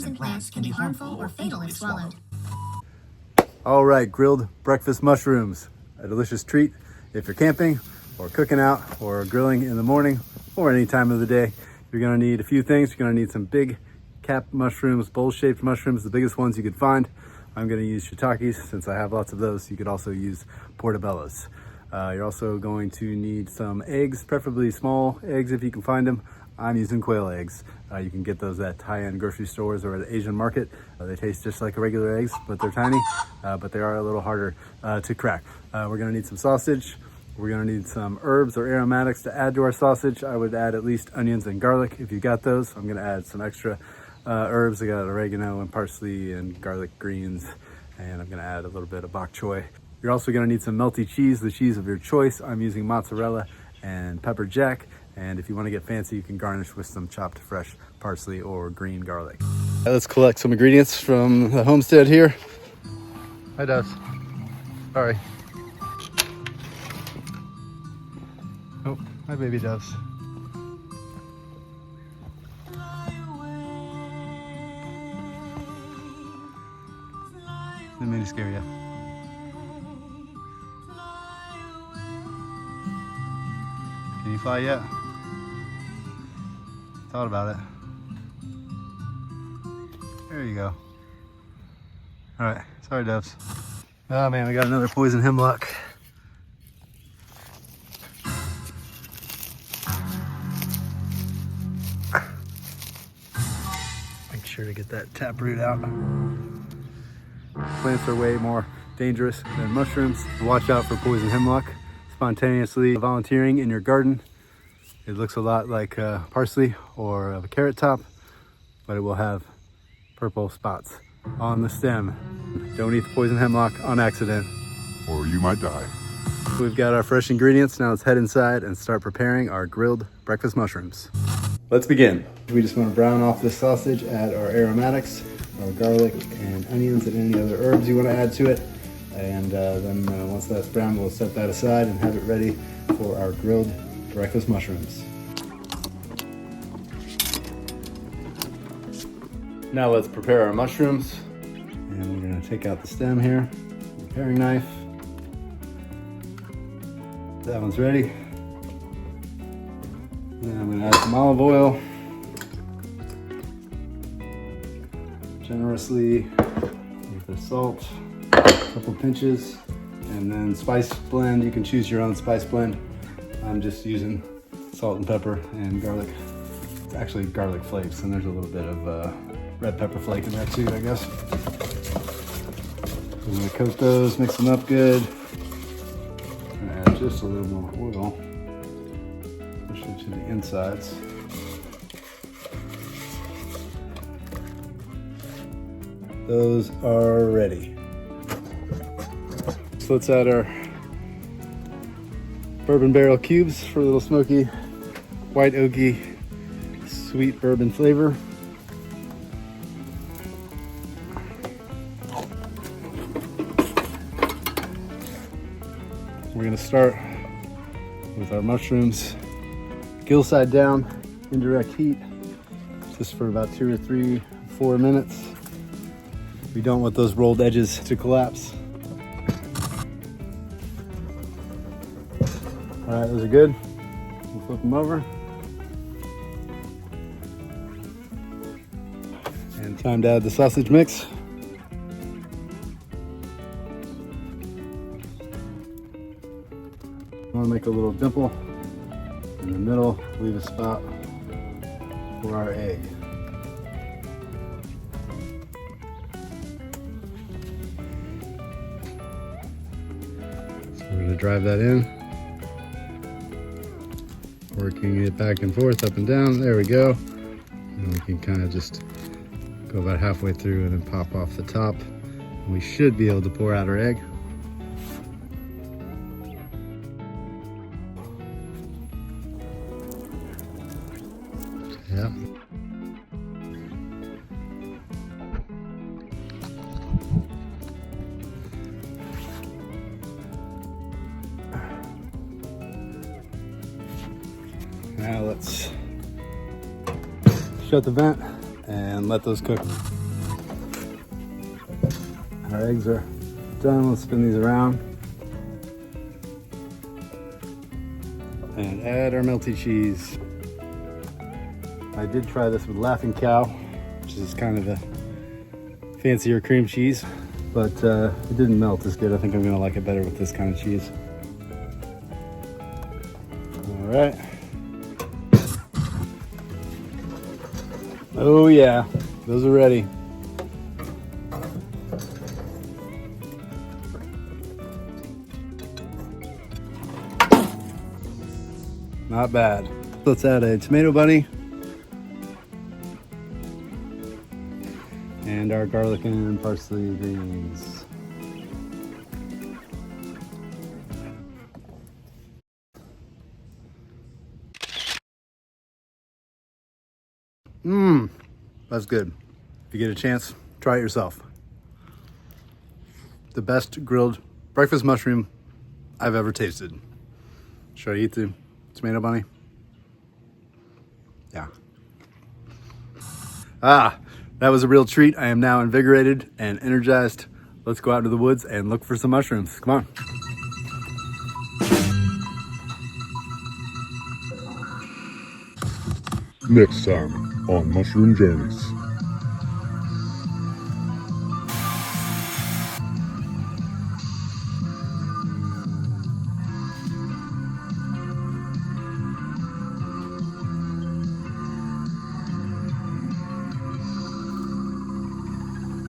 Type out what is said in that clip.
herbs and plants can be harmful or fatal if swallowed. All right, grilled breakfast mushrooms. A delicious treat if you're camping or cooking out or grilling in the morning or any time of the day. You're gonna need a few things. You're gonna need some big cap mushrooms, bowl-shaped mushrooms, the biggest ones you could find. I'm gonna use shiitakes since I have lots of those. You could also use portobellos. You're also going to need some eggs, preferably small eggs if you can find them. I'm using quail eggs. You can get those at high-end grocery stores or at an Asian market. They taste just like regular eggs, but they're tiny, but they are a little harder to crack. We're gonna need some sausage. We're gonna need some herbs or aromatics to add to our sausage. I would add at least onions and garlic if you got those. I'm gonna add some extra herbs. I got oregano and parsley and garlic greens, and I'm gonna add a little bit of bok choy. You're also gonna need some melty cheese, the cheese of your choice. I'm using mozzarella and pepper jack. And if you want to get fancy, you can garnish with some chopped fresh parsley or green garlic. Let's collect some ingredients from the homestead here. Hi, Doves. Sorry. Oh, hi, baby doves. Didn't mean to scare you. Can you fly yet? Thought about it. There you go. All right, sorry doves. Oh man, we got another poison hemlock. Make sure to get that taproot out. Plants are way more dangerous than mushrooms. Watch out for poison hemlock. Spontaneously volunteering in your garden. It looks a lot like parsley or a carrot top, but it will have purple spots on the stem. Don't eat the poison hemlock on accident, or you might die. We've got our fresh ingredients. Now let's head inside and start preparing our grilled breakfast mushrooms. Let's begin. We just want to brown off this sausage, add our aromatics, our garlic and onions and any other herbs you want to add to it. And then once that's brown, we'll set that aside and have it ready for our grilled breakfast mushrooms. Now let's prepare our mushrooms. And we're gonna take out the stem here, the paring knife. That one's ready. And I'm gonna add some olive oil. Generously with the salt, a couple pinches, and then spice blend. You can choose your own spice blend. I'm just using salt and pepper and garlic. Actually garlic flakes, and there's a little bit of red pepper flake in there too, I guess. I'm gonna coat those, mix them up good. I'm gonna add just a little more oil, especially to the insides. Those are ready. So let's add our bourbon barrel cubes for a little smoky, white oaky, sweet bourbon flavor. We're gonna start with our mushrooms, gill side down, indirect heat, just for about 2 or 3, 4 minutes. We don't want those rolled edges to collapse. All right, those are good. We'll flip them over. And time to add the sausage mix. I want to make a little dimple in the middle, leave a spot for our egg. So we're going to drive that in. Working it back and forth, up and down. There we go. And we can kind of just go about halfway through and then pop off the top. And we should be able to pour out our egg. Yeah. Now let's shut the vent, and let those cook. Our eggs are done. Let's spin these around. And add our melty cheese. I did try this with Laughing Cow, which is kind of a fancier cream cheese, but it didn't melt as good. I think I'm gonna like it better with this kind of cheese. All right. Oh yeah, those are ready. Not bad. Let's add a tomato bunny and our garlic and parsley greens. That's good. If you get a chance, try it yourself. The best grilled breakfast mushroom I've ever tasted. Should I eat the tomato bunny? Yeah. That was a real treat. I am now invigorated and energized. Let's go out into the woods and look for some mushrooms. Come on. Next time on Mushroom Journeys.